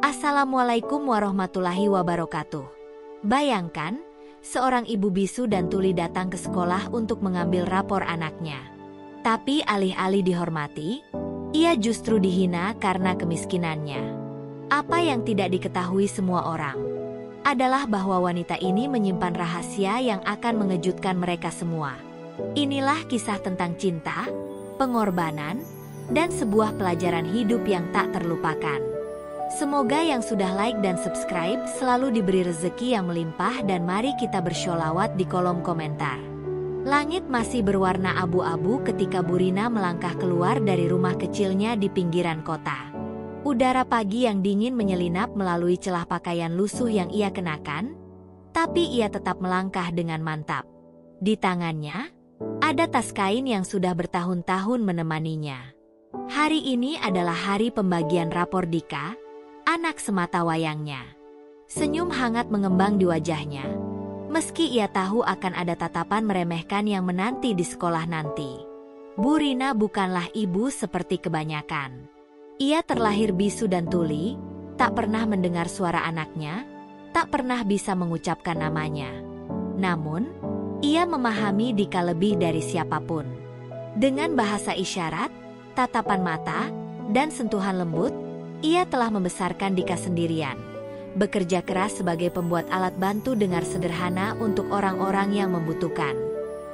Assalamualaikum warahmatullahi wabarakatuh. Bayangkan, seorang ibu bisu dan tuli datang ke sekolah untuk mengambil rapor anaknya. Tapi alih-alih dihormati, ia justru dihina karena kemiskinannya. Apa yang tidak diketahui semua orang adalah bahwa wanita ini menyimpan rahasia yang akan mengejutkan mereka semua. Inilah kisah tentang cinta, pengorbanan, dan sebuah pelajaran hidup yang tak terlupakan. Semoga yang sudah like dan subscribe selalu diberi rezeki yang melimpah dan mari kita bersholawat di kolom komentar. Langit masih berwarna abu-abu ketika Burina melangkah keluar dari rumah kecilnya di pinggiran kota. Udara pagi yang dingin menyelinap melalui celah pakaian lusuh yang ia kenakan, tapi ia tetap melangkah dengan mantap. Di tangannya, ada tas kain yang sudah bertahun-tahun menemaninya. Hari ini adalah hari pembagian rapor Dika, anak semata wayangnya. Senyum hangat mengembang di wajahnya, meski ia tahu akan ada tatapan meremehkan yang menanti di sekolah nanti. Burina bukanlah ibu seperti kebanyakan. Ia terlahir bisu dan tuli, tak pernah mendengar suara anaknya, tak pernah bisa mengucapkan namanya. Namun, ia memahami Dika lebih dari siapapun. Dengan bahasa isyarat, tatapan mata, dan sentuhan lembut, ia telah membesarkan Dika sendirian, bekerja keras sebagai pembuat alat bantu dengar sederhana untuk orang-orang yang membutuhkan.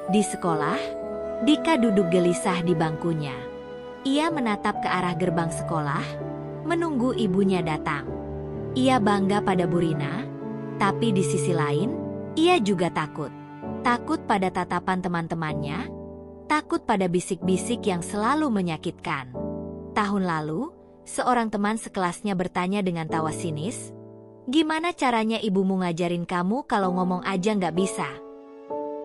Di sekolah, Dika duduk gelisah di bangkunya. Ia menatap ke arah gerbang sekolah, menunggu ibunya datang. Ia bangga pada Burina, tapi di sisi lain, ia juga takut. Takut pada tatapan teman-temannya, takut pada bisik-bisik yang selalu menyakitkan. Tahun lalu, seorang teman sekelasnya bertanya dengan tawa sinis, "Gimana caranya ibumu ngajarin kamu kalau ngomong aja nggak bisa?"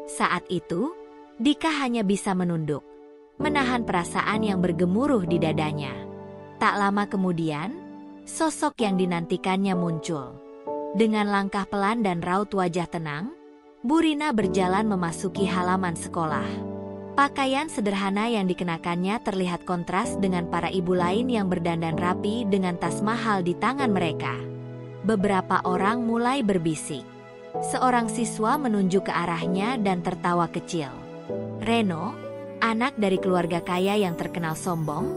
Saat itu, Dika hanya bisa menunduk, menahan perasaan yang bergemuruh di dadanya. Tak lama kemudian, sosok yang dinantikannya muncul. Dengan langkah pelan dan raut wajah tenang, Burina berjalan memasuki halaman sekolah. Pakaian sederhana yang dikenakannya terlihat kontras dengan para ibu lain yang berdandan rapi dengan tas mahal di tangan mereka. Beberapa orang mulai berbisik. Seorang siswa menunjuk ke arahnya dan tertawa kecil. Reno, anak dari keluarga kaya yang terkenal sombong,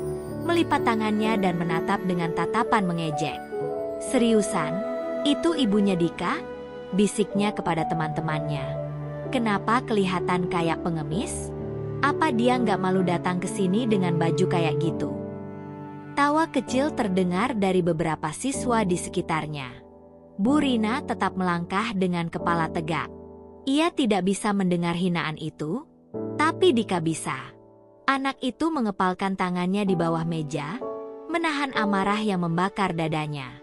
melipat tangannya dan menatap dengan tatapan mengejek. "Seriusan, itu ibunya Dika?" bisiknya kepada teman-temannya. "Kenapa kelihatan kayak pengemis? Apa dia nggak malu datang ke sini dengan baju kayak gitu?" Tawa kecil terdengar dari beberapa siswa di sekitarnya. Burina tetap melangkah dengan kepala tegak. Ia tidak bisa mendengar hinaan itu, tapi Dika bisa. Anak itu mengepalkan tangannya di bawah meja, menahan amarah yang membakar dadanya.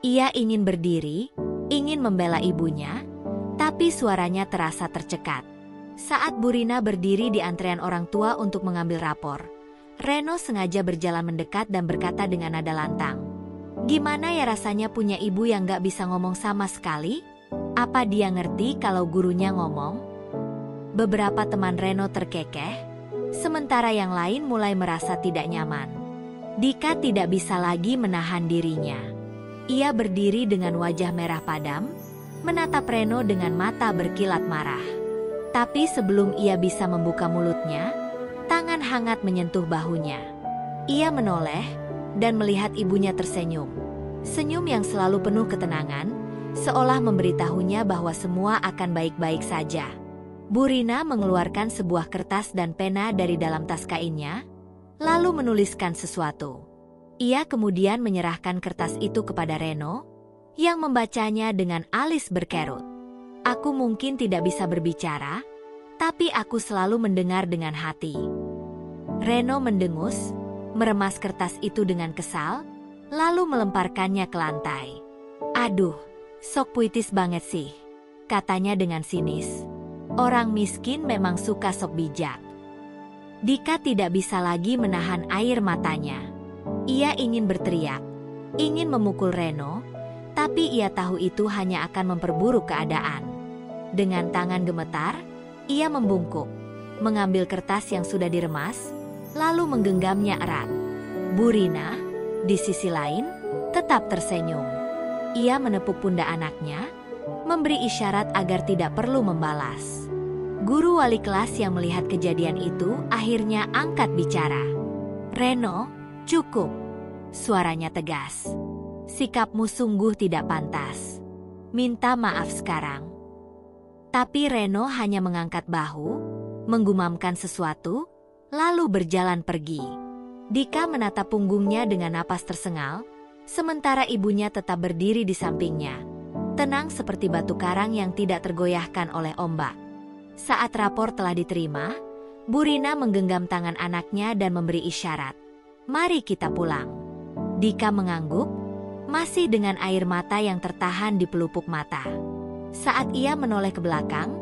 Ia ingin berdiri, ingin membela ibunya, tapi suaranya terasa tercekat. Saat Burina berdiri di antrean orang tua untuk mengambil rapor, Reno sengaja berjalan mendekat dan berkata dengan nada lantang, "Gimana ya rasanya punya ibu yang gak bisa ngomong sama sekali? Apa dia ngerti kalau gurunya ngomong?" Beberapa teman Reno terkekeh, sementara yang lain mulai merasa tidak nyaman. Dika tidak bisa lagi menahan dirinya. Ia berdiri dengan wajah merah padam, menatap Reno dengan mata berkilat marah. Tapi sebelum ia bisa membuka mulutnya, tangan hangat menyentuh bahunya. Ia menoleh dan melihat ibunya tersenyum. Senyum yang selalu penuh ketenangan, seolah memberitahunya bahwa semua akan baik-baik saja. Burina mengeluarkan sebuah kertas dan pena dari dalam tas kainnya, lalu menuliskan sesuatu. Ia kemudian menyerahkan kertas itu kepada Reno, yang membacanya dengan alis berkerut. "Aku mungkin tidak bisa berbicara, tapi aku selalu mendengar dengan hati." Reno mendengus, meremas kertas itu dengan kesal, lalu melemparkannya ke lantai. "Aduh, sok puitis banget sih," katanya dengan sinis. "Orang miskin memang suka sok bijak." Dika tidak bisa lagi menahan air matanya. Ia ingin berteriak, ingin memukul Reno, tapi ia tahu itu hanya akan memperburuk keadaan. Dengan tangan gemetar, ia membungkuk, mengambil kertas yang sudah diremas, lalu menggenggamnya erat. Burina, di sisi lain, tetap tersenyum. Ia menepuk pundak anaknya, memberi isyarat agar tidak perlu membalas. Guru wali kelas yang melihat kejadian itu akhirnya angkat bicara. "Reno, cukup." Suaranya tegas. "Sikapmu sungguh tidak pantas. Minta maaf sekarang." Tapi Reno hanya mengangkat bahu, menggumamkan sesuatu, lalu berjalan pergi. Dika menatap punggungnya dengan napas tersengal, sementara ibunya tetap berdiri di sampingnya, tenang seperti batu karang yang tidak tergoyahkan oleh ombak. Saat rapor telah diterima, Bu Rina menggenggam tangan anaknya dan memberi isyarat, "Mari kita pulang." Dika mengangguk, masih dengan air mata yang tertahan di pelupuk mata. Saat ia menoleh ke belakang,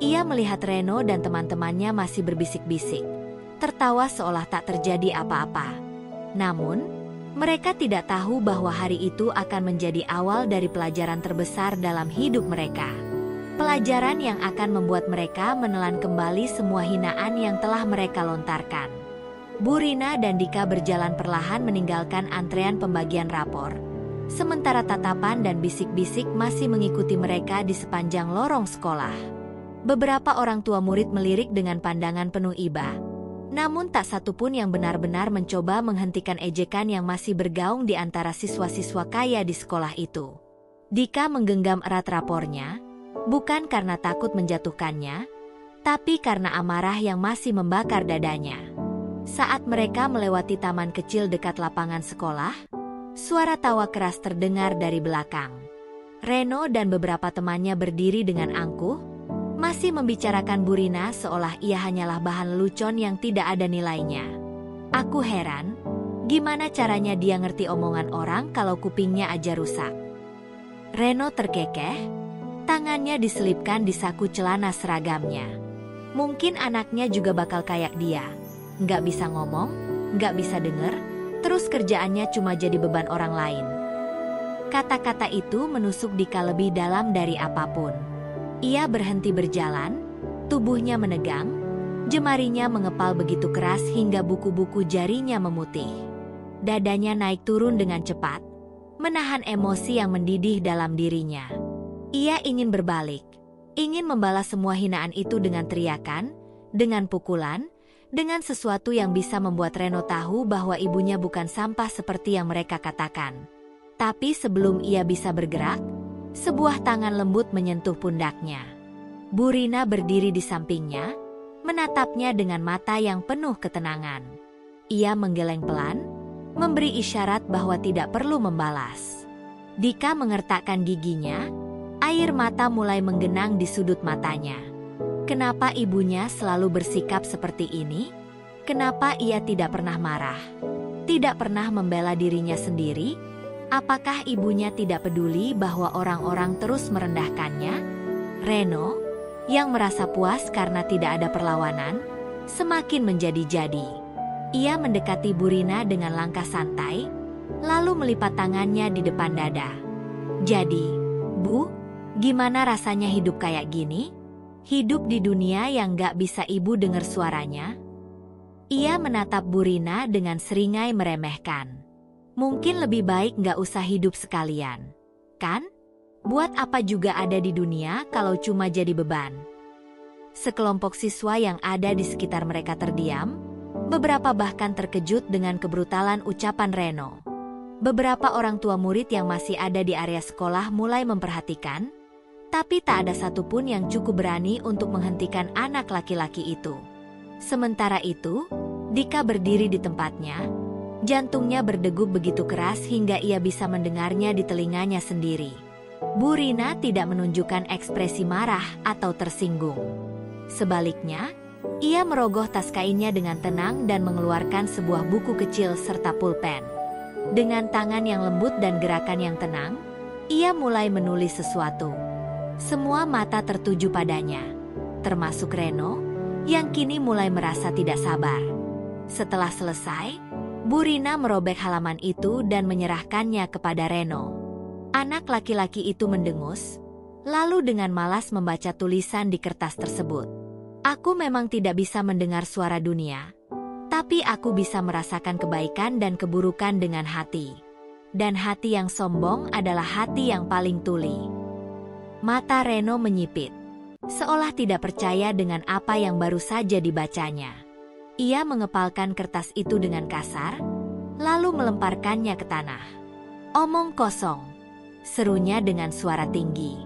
ia melihat Reno dan teman-temannya masih berbisik-bisik, tertawa seolah tak terjadi apa-apa. Namun, mereka tidak tahu bahwa hari itu akan menjadi awal dari pelajaran terbesar dalam hidup mereka. Pelajaran yang akan membuat mereka menelan kembali semua hinaan yang telah mereka lontarkan. Bu Rina dan Dika berjalan perlahan meninggalkan antrean pembagian rapor. Sementara tatapan dan bisik-bisik masih mengikuti mereka di sepanjang lorong sekolah. Beberapa orang tua murid melirik dengan pandangan penuh iba. Namun tak satu pun yang benar-benar mencoba menghentikan ejekan yang masih bergaung di antara siswa-siswa kaya di sekolah itu. Dika menggenggam erat rapornya, bukan karena takut menjatuhkannya, tapi karena amarah yang masih membakar dadanya. Saat mereka melewati taman kecil dekat lapangan sekolah, suara tawa keras terdengar dari belakang. Reno dan beberapa temannya berdiri dengan angkuh, masih membicarakan Bu Rina seolah ia hanyalah bahan lelucon yang tidak ada nilainya. "Aku heran, gimana caranya dia ngerti omongan orang kalau kupingnya aja rusak." Reno terkekeh, tangannya diselipkan di saku celana seragamnya. Mungkin anaknya juga bakal kayak dia. Nggak bisa ngomong, nggak bisa denger, terus kerjaannya cuma jadi beban orang lain. Kata-kata itu menusuk Dika lebih dalam dari apapun. Ia berhenti berjalan, tubuhnya menegang, jemarinya mengepal begitu keras hingga buku-buku jarinya memutih. Dadanya naik turun dengan cepat, menahan emosi yang mendidih dalam dirinya. Ia ingin berbalik, ingin membalas semua hinaan itu dengan teriakan, dengan pukulan, dengan sesuatu yang bisa membuat Reno tahu bahwa ibunya bukan sampah seperti yang mereka katakan. Tapi sebelum ia bisa bergerak, sebuah tangan lembut menyentuh pundaknya. Bu Rina berdiri di sampingnya, menatapnya dengan mata yang penuh ketenangan. Ia menggeleng pelan, memberi isyarat bahwa tidak perlu membalas. Dika mengertakkan giginya, air mata mulai menggenang di sudut matanya. Kenapa ibunya selalu bersikap seperti ini? Kenapa ia tidak pernah marah? Tidak pernah membela dirinya sendiri? Apakah ibunya tidak peduli bahwa orang-orang terus merendahkannya? Reno, yang merasa puas karena tidak ada perlawanan, semakin menjadi-jadi. Ia mendekati Bu Rina dengan langkah santai, lalu melipat tangannya di depan dada. "Jadi, Bu, gimana rasanya hidup kayak gini? Hidup di dunia yang gak bisa ibu dengar suaranya?" Ia menatap Bu Rina dengan seringai meremehkan. "Mungkin lebih baik gak usah hidup sekalian, kan? Buat apa juga ada di dunia kalau cuma jadi beban?" Sekelompok siswa yang ada di sekitar mereka terdiam, beberapa bahkan terkejut dengan kebrutalan ucapan Reno. Beberapa orang tua murid yang masih ada di area sekolah mulai memperhatikan, tapi tak ada satupun yang cukup berani untuk menghentikan anak laki-laki itu. Sementara itu, Dika berdiri di tempatnya, jantungnya berdegup begitu keras hingga ia bisa mendengarnya di telinganya sendiri. Bu Rina tidak menunjukkan ekspresi marah atau tersinggung. Sebaliknya, ia merogoh tas kainnya dengan tenang dan mengeluarkan sebuah buku kecil serta pulpen. Dengan tangan yang lembut dan gerakan yang tenang, ia mulai menulis sesuatu. Semua mata tertuju padanya, termasuk Reno, yang kini mulai merasa tidak sabar. Setelah selesai, Bu Rina merobek halaman itu dan menyerahkannya kepada Reno. Anak laki-laki itu mendengus, lalu dengan malas membaca tulisan di kertas tersebut. "Aku memang tidak bisa mendengar suara dunia, tapi aku bisa merasakan kebaikan dan keburukan dengan hati. dan hati yang sombong adalah hati yang paling tuli. Mata Reno menyipit, seolah tidak percaya dengan apa yang baru saja dibacanya. Ia mengepalkan kertas itu dengan kasar, lalu melemparkannya ke tanah. "Omong kosong," serunya dengan suara tinggi.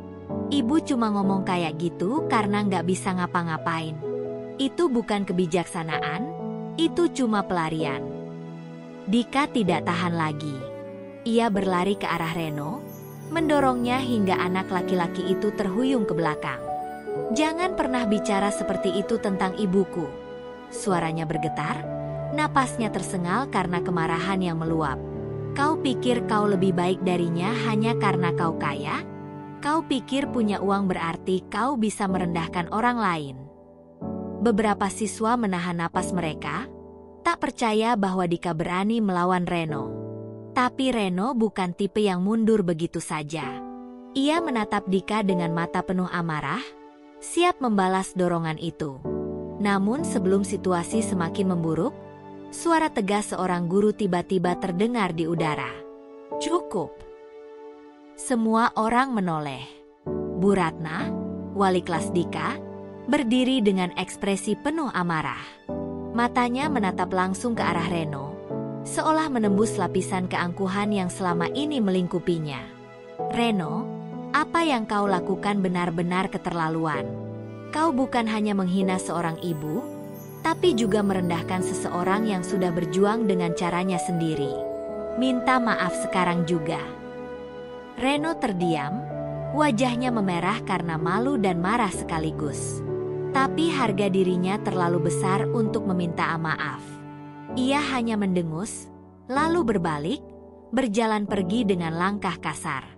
"Ibu cuma ngomong kayak gitu karena nggak bisa ngapa-ngapain. Itu bukan kebijaksanaan, itu cuma pelarian." Dika tidak tahan lagi. Ia berlari ke arah Reno, mendorongnya hingga anak laki-laki itu terhuyung ke belakang. "Jangan pernah bicara seperti itu tentang ibuku." Suaranya bergetar, napasnya tersengal karena kemarahan yang meluap. "Kau pikir kau lebih baik darinya hanya karena kau kaya? Kau pikir punya uang berarti kau bisa merendahkan orang lain?" Beberapa siswa menahan napas mereka, tak percaya bahwa Dika berani melawan Reno. Tapi Reno bukan tipe yang mundur begitu saja. Ia menatap Dika dengan mata penuh amarah, siap membalas dorongan itu. Namun sebelum situasi semakin memburuk, suara tegas seorang guru tiba-tiba terdengar di udara. "Cukup!" Semua orang menoleh. Bu Ratna, wali kelas Dika, berdiri dengan ekspresi penuh amarah. Matanya menatap langsung ke arah Reno, seolah menembus lapisan keangkuhan yang selama ini melingkupinya. "Reno, apa yang kau lakukan benar-benar keterlaluan. Kau bukan hanya menghina seorang ibu, tapi juga merendahkan seseorang yang sudah berjuang dengan caranya sendiri. Minta maaf sekarang juga." Reno terdiam, wajahnya memerah karena malu dan marah sekaligus. Tapi harga dirinya terlalu besar untuk meminta maaf. Ia hanya mendengus, lalu berbalik, berjalan pergi dengan langkah kasar.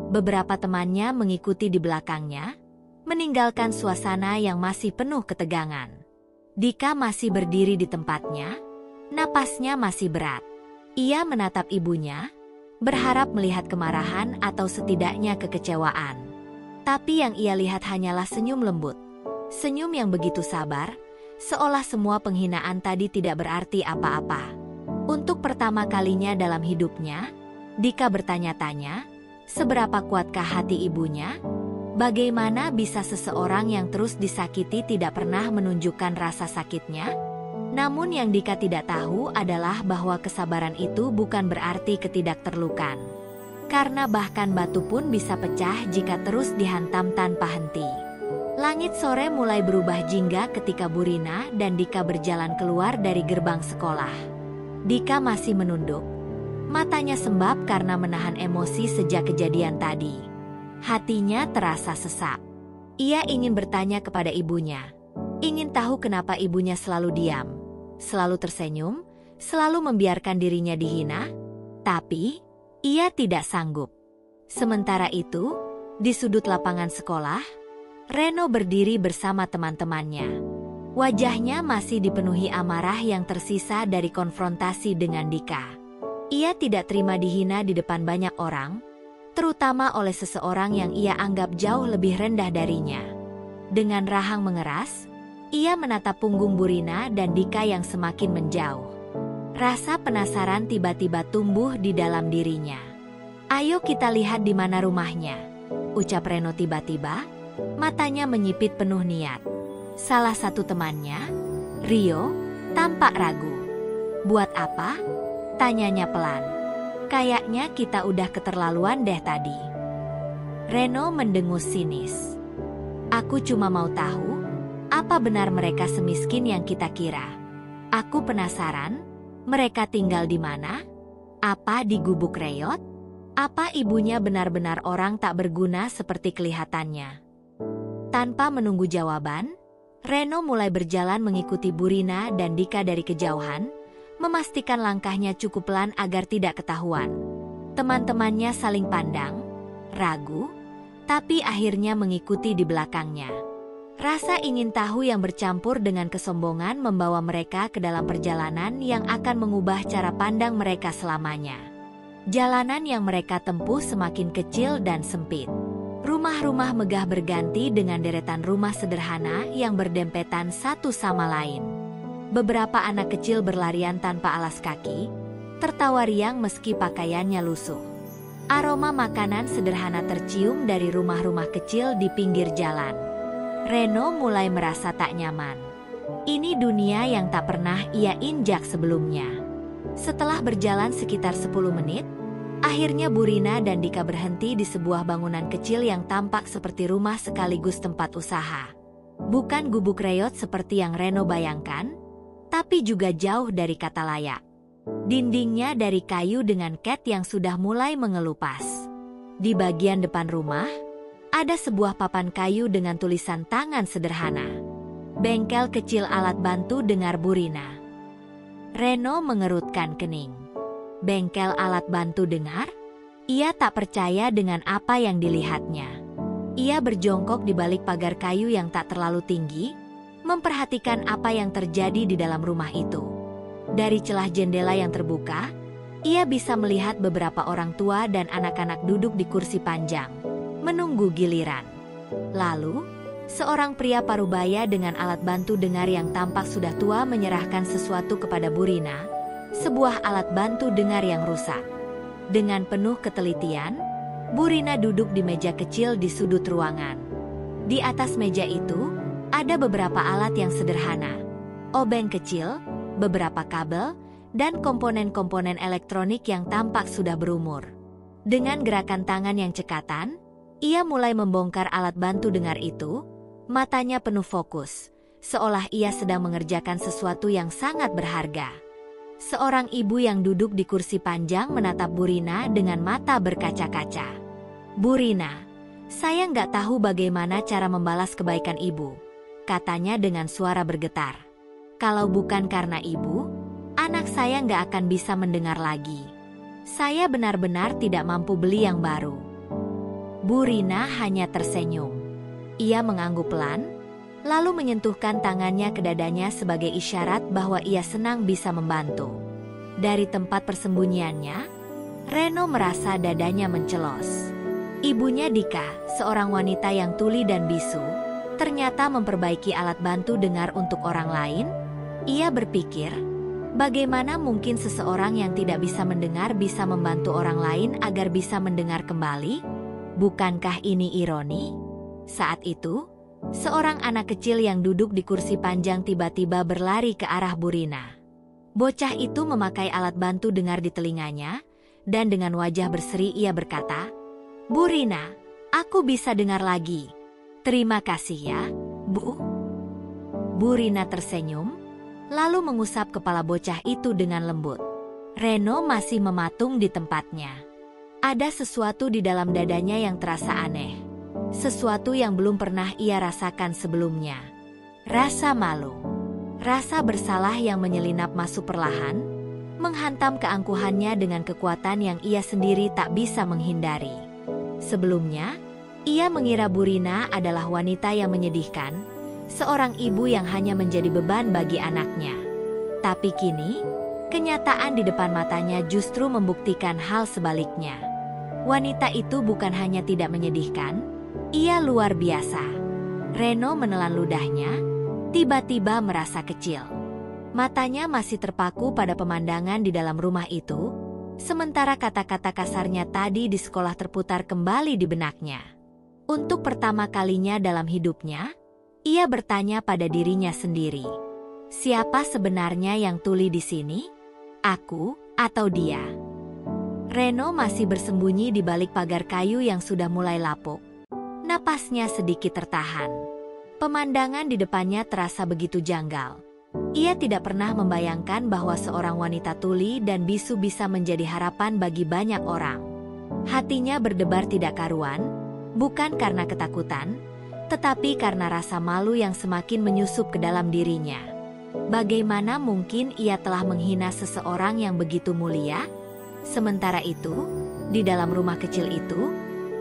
Beberapa temannya mengikuti di belakangnya, meninggalkan suasana yang masih penuh ketegangan. Dika masih berdiri di tempatnya, napasnya masih berat. Ia menatap ibunya, berharap melihat kemarahan atau setidaknya kekecewaan. Tapi yang ia lihat hanyalah senyum lembut. Senyum yang begitu sabar, seolah semua penghinaan tadi tidak berarti apa-apa. Untuk pertama kalinya dalam hidupnya, Dika bertanya-tanya, seberapa kuatkah hati ibunya? Bagaimana bisa seseorang yang terus disakiti tidak pernah menunjukkan rasa sakitnya? Namun yang Dika tidak tahu adalah bahwa kesabaran itu bukan berarti ketidakterlukan. Karena bahkan batu pun bisa pecah jika terus dihantam tanpa henti. Langit sore mulai berubah jingga ketika Bu Rina dan Dika berjalan keluar dari gerbang sekolah. Dika masih menunduk. Matanya sembab karena menahan emosi sejak kejadian tadi. Hatinya terasa sesak. Ia ingin bertanya kepada ibunya. Ingin tahu kenapa ibunya selalu diam, selalu tersenyum, selalu membiarkan dirinya dihina. Tapi, ia tidak sanggup. Sementara itu, di sudut lapangan sekolah, Reno berdiri bersama teman-temannya. Wajahnya masih dipenuhi amarah yang tersisa dari konfrontasi dengan Dika. Ia tidak terima dihina di depan banyak orang, terutama oleh seseorang yang ia anggap jauh lebih rendah darinya. Dengan rahang mengeras, ia menatap punggung Bu Rina dan Dika yang semakin menjauh. Rasa penasaran tiba-tiba tumbuh di dalam dirinya. "Ayo kita lihat di mana rumahnya," ucap Reno tiba-tiba, matanya menyipit penuh niat. Salah satu temannya, Rio, tampak ragu. "Buat apa?" tanyanya pelan. "Kayaknya kita udah keterlaluan deh tadi." Reno mendengus sinis. "Aku cuma mau tahu, apa benar mereka semiskin yang kita kira? Aku penasaran, mereka tinggal di mana? Apa di gubuk reyot? Apa ibunya benar-benar orang tak berguna seperti kelihatannya?" Tanpa menunggu jawaban, Reno mulai berjalan mengikuti Bu Rina dan Dika dari kejauhan, memastikan langkahnya cukup pelan agar tidak ketahuan. Teman-temannya saling pandang, ragu, tapi akhirnya mengikuti di belakangnya. Rasa ingin tahu yang bercampur dengan kesombongan membawa mereka ke dalam perjalanan yang akan mengubah cara pandang mereka selamanya. Jalanan yang mereka tempuh semakin kecil dan sempit. Rumah-rumah megah berganti dengan deretan rumah sederhana yang berdempetan satu sama lain. Beberapa anak kecil berlarian tanpa alas kaki, tertawa riang meski pakaiannya lusuh. Aroma makanan sederhana tercium dari rumah-rumah kecil di pinggir jalan. Reno mulai merasa tak nyaman. Ini dunia yang tak pernah ia injak sebelumnya. Setelah berjalan sekitar 10 menit, akhirnya Burina dan Dika berhenti di sebuah bangunan kecil yang tampak seperti rumah sekaligus tempat usaha. Bukan gubuk reot seperti yang Reno bayangkan, tapi juga jauh dari kata layak. Dindingnya dari kayu dengan cat yang sudah mulai mengelupas. Di bagian depan rumah, ada sebuah papan kayu dengan tulisan tangan sederhana. Bengkel kecil alat bantu dengar Burina. Reno mengerutkan kening. Bengkel alat bantu dengar? Ia tak percaya dengan apa yang dilihatnya. Ia berjongkok di balik pagar kayu yang tak terlalu tinggi, memperhatikan apa yang terjadi di dalam rumah itu. Dari celah jendela yang terbuka, ia bisa melihat beberapa orang tua dan anak-anak duduk di kursi panjang, menunggu giliran. Lalu, seorang pria parubaya dengan alat bantu dengar yang tampak sudah tua menyerahkan sesuatu kepada Burina, sebuah alat bantu dengar yang rusak. Dengan penuh ketelitian, Burina duduk di meja kecil di sudut ruangan. Di atas meja itu, ada beberapa alat yang sederhana. Obeng kecil, beberapa kabel, dan komponen-komponen elektronik yang tampak sudah berumur. Dengan gerakan tangan yang cekatan, ia mulai membongkar alat bantu dengar itu, matanya penuh fokus, seolah ia sedang mengerjakan sesuatu yang sangat berharga. Seorang ibu yang duduk di kursi panjang menatap Burina dengan mata berkaca-kaca. "Burina, saya nggak tahu bagaimana cara membalas kebaikan ibu," katanya dengan suara bergetar. "Kalau bukan karena ibu, anak saya nggak akan bisa mendengar lagi. Saya benar-benar tidak mampu beli yang baru." Burina hanya tersenyum. Ia mengangguk pelan, lalu menyentuhkan tangannya ke dadanya sebagai isyarat bahwa ia senang bisa membantu. Dari tempat persembunyiannya, Reno merasa dadanya mencelos. Ibunya Dika, seorang wanita yang tuli dan bisu, ternyata memperbaiki alat bantu dengar untuk orang lain. Ia berpikir, bagaimana mungkin seseorang yang tidak bisa mendengar bisa membantu orang lain agar bisa mendengar kembali? Bukankah ini ironi? Saat itu, seorang anak kecil yang duduk di kursi panjang tiba-tiba berlari ke arah Burina. Bocah itu memakai alat bantu dengar di telinganya, dan dengan wajah berseri ia berkata, "Burina, aku bisa dengar lagi. Terima kasih ya, Bu." Burina tersenyum, lalu mengusap kepala bocah itu dengan lembut. Reno masih mematung di tempatnya. Ada sesuatu di dalam dadanya yang terasa aneh. Sesuatu yang belum pernah ia rasakan sebelumnya. Rasa malu. Rasa bersalah yang menyelinap masuk perlahan, menghantam keangkuhannya dengan kekuatan yang ia sendiri tak bisa menghindari. Sebelumnya, ia mengira Burina adalah wanita yang menyedihkan, seorang ibu yang hanya menjadi beban bagi anaknya. Tapi kini, kenyataan di depan matanya justru membuktikan hal sebaliknya. Wanita itu bukan hanya tidak menyedihkan, ia luar biasa. Reno menelan ludahnya, tiba-tiba merasa kecil. Matanya masih terpaku pada pemandangan di dalam rumah itu, sementara kata-kata kasarnya tadi di sekolah terputar kembali di benaknya. Untuk pertama kalinya dalam hidupnya, ia bertanya pada dirinya sendiri, siapa sebenarnya yang tuli di sini? Aku atau dia? Reno masih bersembunyi di balik pagar kayu yang sudah mulai lapuk. Napasnya sedikit tertahan. Pemandangan di depannya terasa begitu janggal. Ia tidak pernah membayangkan bahwa seorang wanita tuli dan bisu bisa menjadi harapan bagi banyak orang. Hatinya berdebar tidak karuan, bukan karena ketakutan, tetapi karena rasa malu yang semakin menyusup ke dalam dirinya. Bagaimana mungkin ia telah menghina seseorang yang begitu mulia? Sementara itu, di dalam rumah kecil itu,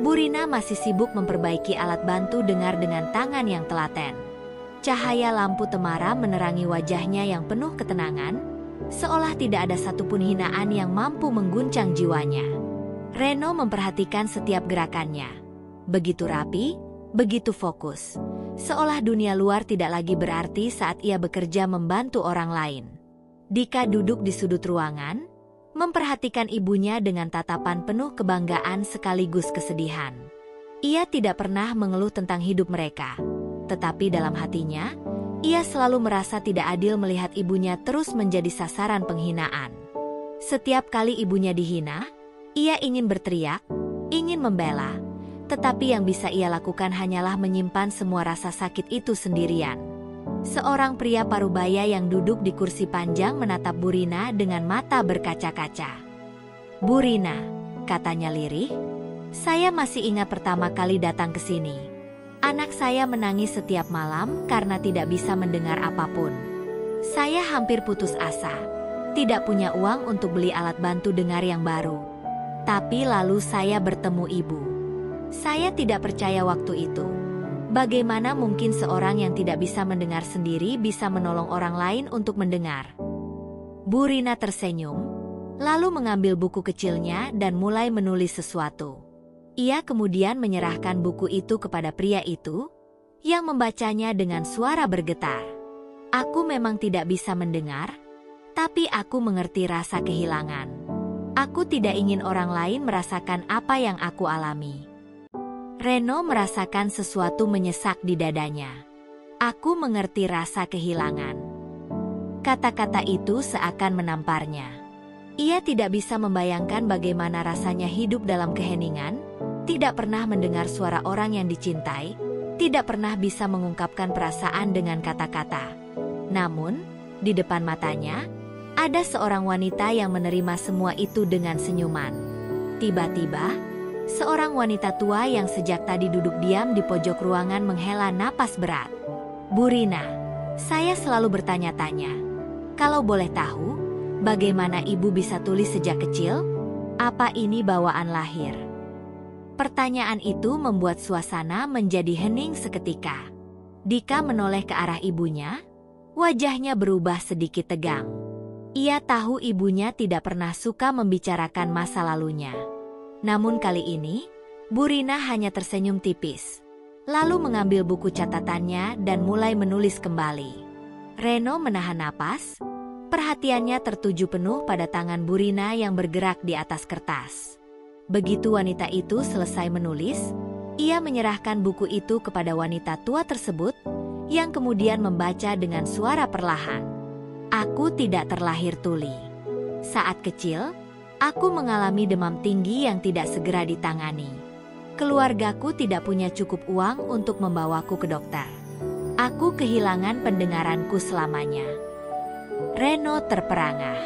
Burina masih sibuk memperbaiki alat bantu dengar dengan tangan yang telaten. Cahaya lampu temara menerangi wajahnya yang penuh ketenangan, seolah tidak ada satupun hinaan yang mampu mengguncang jiwanya. Reno memperhatikan setiap gerakannya. Begitu rapi, begitu fokus, seolah dunia luar tidak lagi berarti saat ia bekerja membantu orang lain. Dika duduk di sudut ruangan, memperhatikan ibunya dengan tatapan penuh kebanggaan sekaligus kesedihan. Ia tidak pernah mengeluh tentang hidup mereka, tetapi dalam hatinya, ia selalu merasa tidak adil melihat ibunya terus menjadi sasaran penghinaan. Setiap kali ibunya dihina, ia ingin berteriak, ingin membela, tetapi yang bisa ia lakukan hanyalah menyimpan semua rasa sakit itu sendirian. Seorang pria parubaya yang duduk di kursi panjang menatap Burina dengan mata berkaca-kaca. "Burina," katanya lirih, "saya masih ingat pertama kali datang ke sini. Anak saya menangis setiap malam karena tidak bisa mendengar apapun. Saya hampir putus asa, tidak punya uang untuk beli alat bantu dengar yang baru. Tapi lalu saya bertemu ibu. Saya tidak percaya waktu itu. Bagaimana mungkin seorang yang tidak bisa mendengar sendiri bisa menolong orang lain untuk mendengar?" Burina tersenyum, lalu mengambil buku kecilnya dan mulai menulis sesuatu. Ia kemudian menyerahkan buku itu kepada pria itu, yang membacanya dengan suara bergetar. "Aku memang tidak bisa mendengar, tapi aku mengerti rasa kehilangan. Aku tidak ingin orang lain merasakan apa yang aku alami." Reno merasakan sesuatu menyesak di dadanya. "Aku mengerti rasa kehilangan." Kata-kata itu seakan menamparnya. Ia tidak bisa membayangkan bagaimana rasanya hidup dalam keheningan, tidak pernah mendengar suara orang yang dicintai, tidak pernah bisa mengungkapkan perasaan dengan kata-kata. Namun, di depan matanya, ada seorang wanita yang menerima semua itu dengan senyuman. Tiba-tiba, seorang wanita tua yang sejak tadi duduk diam di pojok ruangan menghela napas berat. "Burina, saya selalu bertanya-tanya, kalau boleh tahu, bagaimana ibu bisa tulis sejak kecil? Apa ini bawaan lahir?" Pertanyaan itu membuat suasana menjadi hening seketika. Dika menoleh ke arah ibunya, wajahnya berubah sedikit tegang. Ia tahu ibunya tidak pernah suka membicarakan masa lalunya. Namun kali ini, Burina hanya tersenyum tipis, lalu mengambil buku catatannya dan mulai menulis kembali. Reno menahan napas, perhatiannya tertuju penuh pada tangan Burina yang bergerak di atas kertas. Begitu wanita itu selesai menulis, ia menyerahkan buku itu kepada wanita tua tersebut, yang kemudian membaca dengan suara perlahan. "Aku tidak terlahir tuli. Saat kecil, aku mengalami demam tinggi yang tidak segera ditangani. Keluargaku tidak punya cukup uang untuk membawaku ke dokter. Aku kehilangan pendengaranku selamanya." Reno terperangah.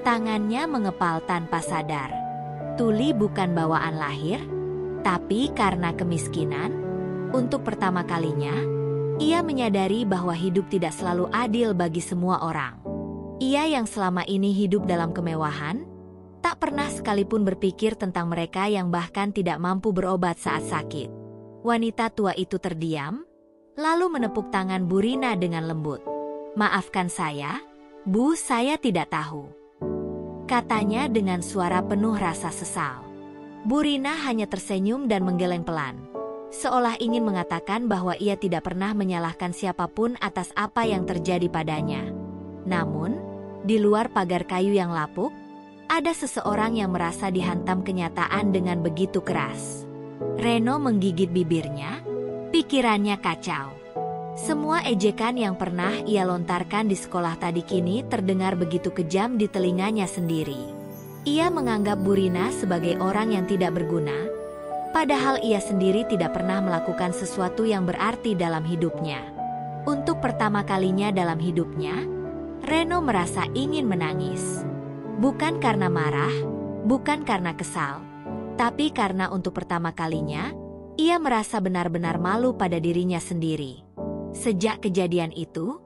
Tangannya mengepal tanpa sadar. Tuli bukan bawaan lahir, tapi karena kemiskinan, untuk pertama kalinya, ia menyadari bahwa hidup tidak selalu adil bagi semua orang. Ia yang selama ini hidup dalam kemewahan, tak pernah sekalipun berpikir tentang mereka yang bahkan tidak mampu berobat saat sakit. Wanita tua itu terdiam, lalu menepuk tangan Burina dengan lembut. "Maafkan saya, Bu, saya tidak tahu," katanya dengan suara penuh rasa sesal. Burina hanya tersenyum dan menggeleng pelan, seolah ingin mengatakan bahwa ia tidak pernah menyalahkan siapapun atas apa yang terjadi padanya. Namun, di luar pagar kayu yang lapuk, ada seseorang yang merasa dihantam kenyataan dengan begitu keras. Reno menggigit bibirnya, pikirannya kacau. Semua ejekan yang pernah ia lontarkan di sekolah tadi kini terdengar begitu kejam di telinganya sendiri. Ia menganggap Burina sebagai orang yang tidak berguna, padahal ia sendiri tidak pernah melakukan sesuatu yang berarti dalam hidupnya. Untuk pertama kalinya dalam hidupnya, Reno merasa ingin menangis. Bukan karena marah, bukan karena kesal, tapi karena untuk pertama kalinya, ia merasa benar-benar malu pada dirinya sendiri. Sejak kejadian itu,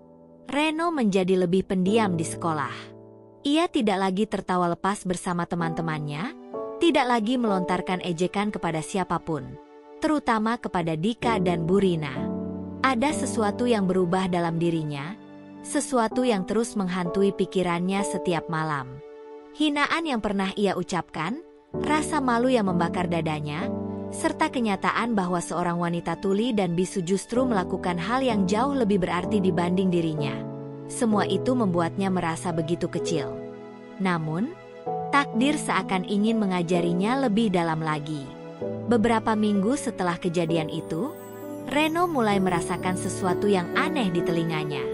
Reno menjadi lebih pendiam di sekolah. Ia tidak lagi tertawa lepas bersama teman-temannya, tidak lagi melontarkan ejekan kepada siapapun, terutama kepada Dika dan Burina. Ada sesuatu yang berubah dalam dirinya, sesuatu yang terus menghantui pikirannya setiap malam. Hinaan yang pernah ia ucapkan, rasa malu yang membakar dadanya, serta kenyataan bahwa seorang wanita tuli dan bisu justru melakukan hal yang jauh lebih berarti dibanding dirinya. Semua itu membuatnya merasa begitu kecil. Namun, Takdir seakan ingin mengajarinya lebih dalam lagi. Beberapa minggu setelah kejadian itu, Reno mulai merasakan sesuatu yang aneh di telinganya.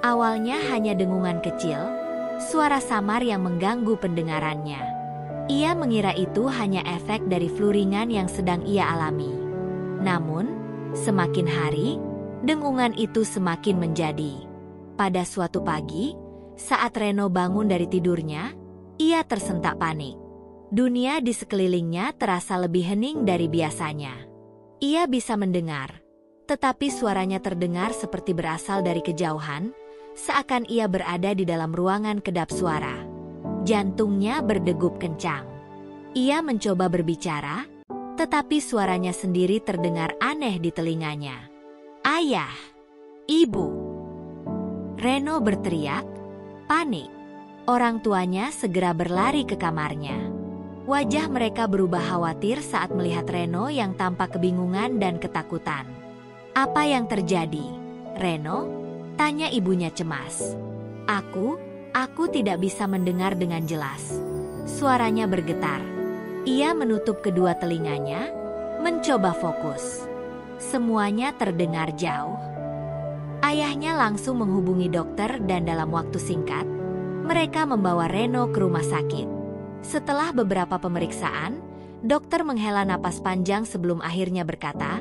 Awalnya hanya dengungan kecil, suara samar yang mengganggu pendengarannya. Ia mengira itu hanya efek dari flu ringan yang sedang ia alami. Namun, semakin hari, dengungan itu semakin menjadi. Pada suatu pagi, saat Reno bangun dari tidurnya, ia tersentak panik. Dunia di sekelilingnya terasa lebih hening dari biasanya. Ia bisa mendengar, tetapi suaranya terdengar seperti berasal dari kejauhan, seakan ia berada di dalam ruangan kedap suara. Jantungnya berdegup kencang. Ia mencoba berbicara, tetapi suaranya sendiri terdengar aneh di telinganya. "Ayah! Ibu!" Reno berteriak, panik. Orang tuanya segera berlari ke kamarnya. Wajah mereka berubah khawatir saat melihat Reno yang tampak kebingungan dan ketakutan. "Apa yang terjadi, Reno?" tanya ibunya cemas. Aku tidak bisa mendengar dengan jelas." Suaranya bergetar. Ia menutup kedua telinganya, mencoba fokus. Semuanya terdengar jauh. Ayahnya langsung menghubungi dokter dan dalam waktu singkat, mereka membawa Reno ke rumah sakit. Setelah beberapa pemeriksaan, dokter menghela napas panjang sebelum akhirnya berkata,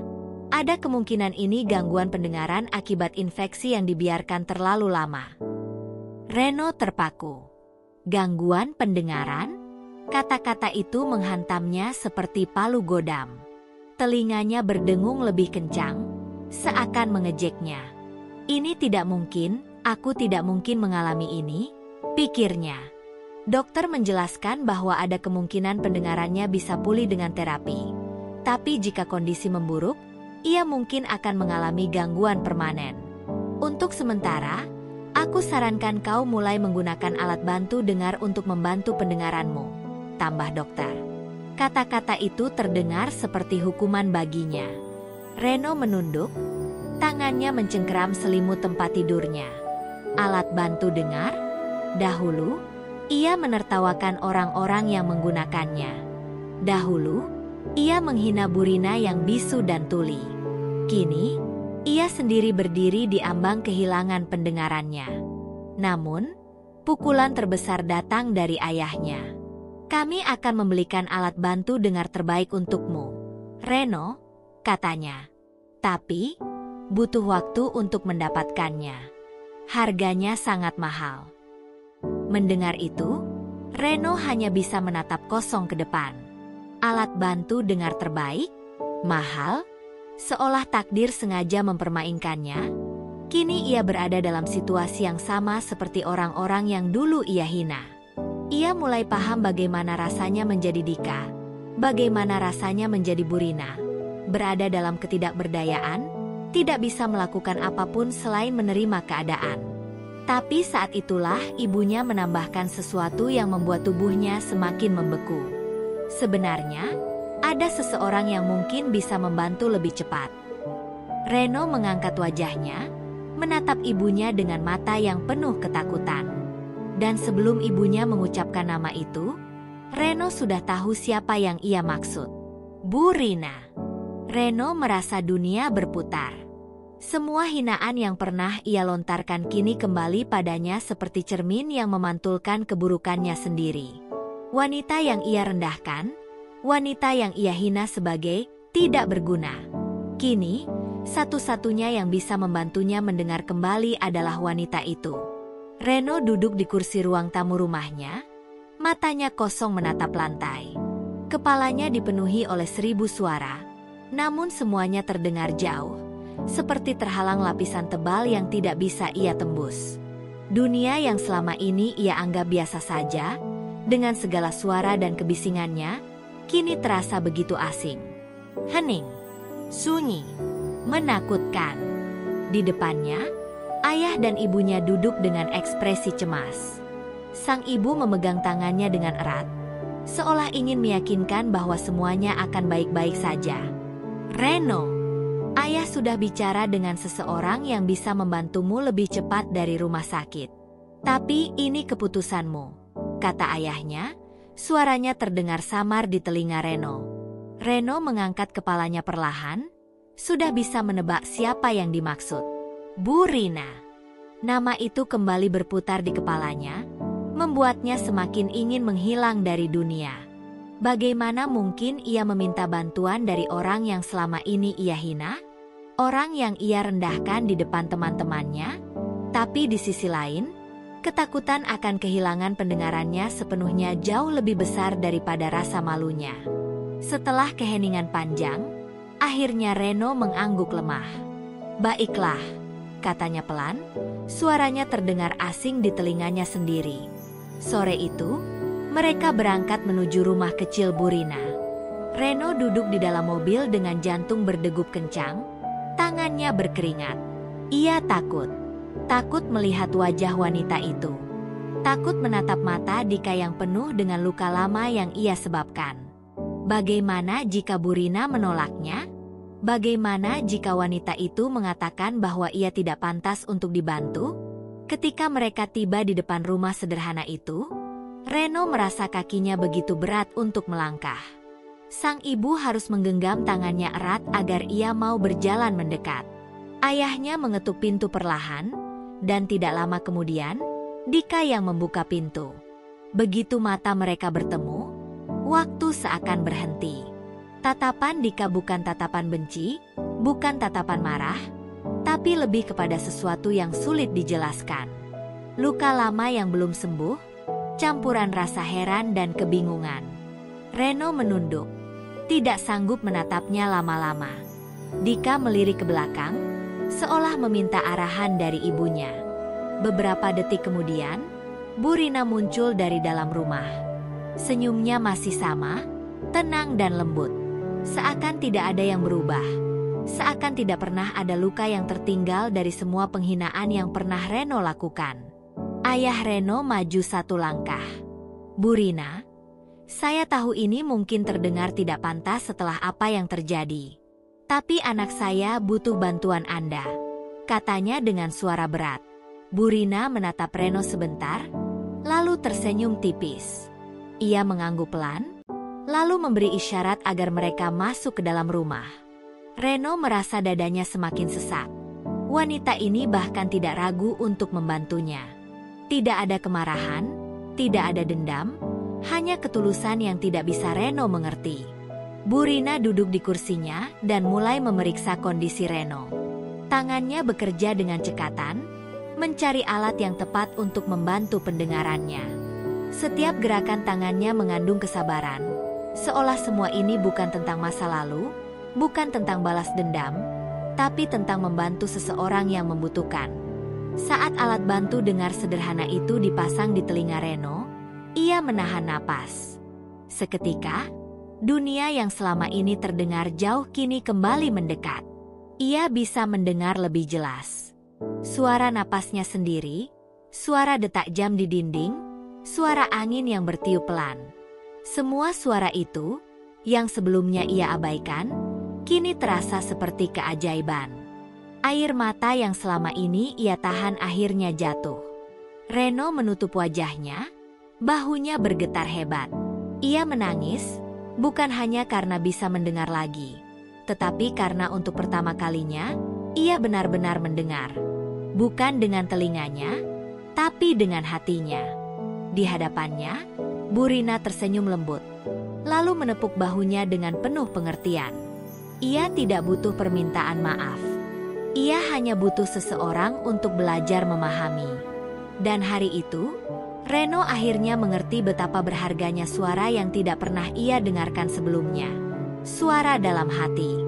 ada kemungkinan ini gangguan pendengaran akibat infeksi yang dibiarkan terlalu lama. Reno terpaku. Gangguan pendengaran? Kata-kata itu menghantamnya seperti palu godam. Telinganya berdengung lebih kencang, seakan mengejeknya. Ini tidak mungkin, aku tidak mungkin mengalami ini, pikirnya. Dokter menjelaskan bahwa ada kemungkinan pendengarannya bisa pulih dengan terapi. Tapi jika kondisi memburuk, ia mungkin akan mengalami gangguan permanen. Untuk sementara, aku sarankan kau mulai menggunakan alat bantu dengar untuk membantu pendengaranmu, tambah dokter. Kata-kata itu terdengar seperti hukuman baginya. Reno menunduk, tangannya mencengkeram selimut tempat tidurnya. Alat bantu dengar? Dahulu, ia menertawakan orang-orang yang menggunakannya. Dahulu, ia menghina Burina yang bisu dan tuli. Kini, ia sendiri berdiri di ambang kehilangan pendengarannya. Namun, pukulan terbesar datang dari ayahnya. Kami akan membelikan alat bantu dengar terbaik untukmu, Reno, katanya. Tapi, butuh waktu untuk mendapatkannya. Harganya sangat mahal. Mendengar itu, Reno hanya bisa menatap kosong ke depan. Alat bantu dengar terbaik? Mahal? Seolah takdir sengaja mempermainkannya. Kini ia berada dalam situasi yang sama seperti orang-orang yang dulu ia hina. Ia mulai paham bagaimana rasanya menjadi Dika, bagaimana rasanya menjadi Burina. Berada dalam ketidakberdayaan, tidak bisa melakukan apapun selain menerima keadaan. Tapi saat itulah ibunya menambahkan sesuatu yang membuat tubuhnya semakin membeku. Sebenarnya, ada seseorang yang mungkin bisa membantu lebih cepat. Reno mengangkat wajahnya, menatap ibunya dengan mata yang penuh ketakutan. Dan sebelum ibunya mengucapkan nama itu, Reno sudah tahu siapa yang ia maksud. Burina. Reno merasa dunia berputar. Semua hinaan yang pernah ia lontarkan kini kembali padanya seperti cermin yang memantulkan keburukannya sendiri. Wanita yang ia rendahkan, wanita yang ia hina sebagai tidak berguna. Kini, satu-satunya yang bisa membantunya mendengar kembali adalah wanita itu. Reno duduk di kursi ruang tamu rumahnya, matanya kosong menatap lantai. Kepalanya dipenuhi oleh 1000 suara, namun semuanya terdengar jauh, seperti terhalang lapisan tebal yang tidak bisa ia tembus. Dunia yang selama ini ia anggap biasa saja, dengan segala suara dan kebisingannya, kini terasa begitu asing. Hening, sunyi, menakutkan. Di depannya, ayah dan ibunya duduk dengan ekspresi cemas. Sang ibu memegang tangannya dengan erat, seolah ingin meyakinkan bahwa semuanya akan baik-baik saja. Reno, ayah sudah bicara dengan seseorang yang bisa membantumu lebih cepat dari rumah sakit. Tapi ini keputusanmu, kata ayahnya, Suaranya terdengar samar di telinga Reno. Reno mengangkat kepalanya perlahan, sudah bisa menebak siapa yang dimaksud. Bu Rina. Nama itu kembali berputar di kepalanya, membuatnya semakin ingin menghilang dari dunia. Bagaimana mungkin ia meminta bantuan dari orang yang selama ini ia hina? Orang yang ia rendahkan di depan teman-temannya? Tapi di sisi lain, ketakutan akan kehilangan pendengarannya sepenuhnya jauh lebih besar daripada rasa malunya. Setelah keheningan panjang, akhirnya Reno mengangguk lemah. "Baiklah," katanya pelan, suaranya terdengar asing di telinganya sendiri. Sore itu, mereka berangkat menuju rumah kecil Bu Rina. Reno duduk di dalam mobil dengan jantung berdegup kencang, tangannya berkeringat. Ia takut melihat wajah wanita itu. Takut menatap mata Dika yang penuh dengan luka lama yang ia sebabkan. Bagaimana jika Bu Rina menolaknya? Bagaimana jika wanita itu mengatakan bahwa ia tidak pantas untuk dibantu? Ketika mereka tiba di depan rumah sederhana itu, Reno merasa kakinya begitu berat untuk melangkah. Sang ibu harus menggenggam tangannya erat agar ia mau berjalan mendekat. Ayahnya mengetuk pintu perlahan, dan tidak lama kemudian, Dika yang membuka pintu. Begitu mata mereka bertemu, waktu seakan berhenti. Tatapan Dika bukan tatapan benci, bukan tatapan marah, tapi lebih kepada sesuatu yang sulit dijelaskan. Luka lama yang belum sembuh, campuran rasa heran dan kebingungan. Reno menunduk, tidak sanggup menatapnya lama-lama. Dika melirik ke belakang, seolah meminta arahan dari ibunya. Beberapa detik kemudian, Bu Rina muncul dari dalam rumah. Senyumnya masih sama, tenang dan lembut. Seakan tidak ada yang berubah. Seakan tidak pernah ada luka yang tertinggal dari semua penghinaan yang pernah Reno lakukan. Ayah Reno maju satu langkah. "Bu Rina, saya tahu ini mungkin terdengar tidak pantas setelah apa yang terjadi. Tapi anak saya butuh bantuan Anda," katanya dengan suara berat. Bu Rina menatap Reno sebentar, lalu tersenyum tipis. Ia mengangguk pelan, lalu memberi isyarat agar mereka masuk ke dalam rumah. Reno merasa dadanya semakin sesak. Wanita ini bahkan tidak ragu untuk membantunya. Tidak ada kemarahan, tidak ada dendam, hanya ketulusan yang tidak bisa Reno mengerti. Bu Rina duduk di kursinya dan mulai memeriksa kondisi Reno. Tangannya bekerja dengan cekatan, mencari alat yang tepat untuk membantu pendengarannya. Setiap gerakan tangannya mengandung kesabaran, seolah semua ini bukan tentang masa lalu, bukan tentang balas dendam, tapi tentang membantu seseorang yang membutuhkan. Saat alat bantu dengar sederhana itu dipasang di telinga Reno, ia menahan napas. Seketika, dunia yang selama ini terdengar jauh kini kembali mendekat. Ia bisa mendengar lebih jelas. Suara napasnya sendiri, suara detak jam di dinding, suara angin yang bertiup pelan. Semua suara itu, yang sebelumnya ia abaikan, kini terasa seperti keajaiban. Air mata yang selama ini ia tahan akhirnya jatuh. Reno menutup wajahnya, bahunya bergetar hebat. Ia menangis, bukan hanya karena bisa mendengar lagi, tetapi karena untuk pertama kalinya, ia benar-benar mendengar. Bukan dengan telinganya, tapi dengan hatinya. Di hadapannya, Bu Rina tersenyum lembut, lalu menepuk bahunya dengan penuh pengertian. Ia tidak butuh permintaan maaf. Ia hanya butuh seseorang untuk belajar memahami. Dan hari itu, Reno akhirnya mengerti betapa berharganya suara yang tidak pernah ia dengarkan sebelumnya. Suara dalam hati.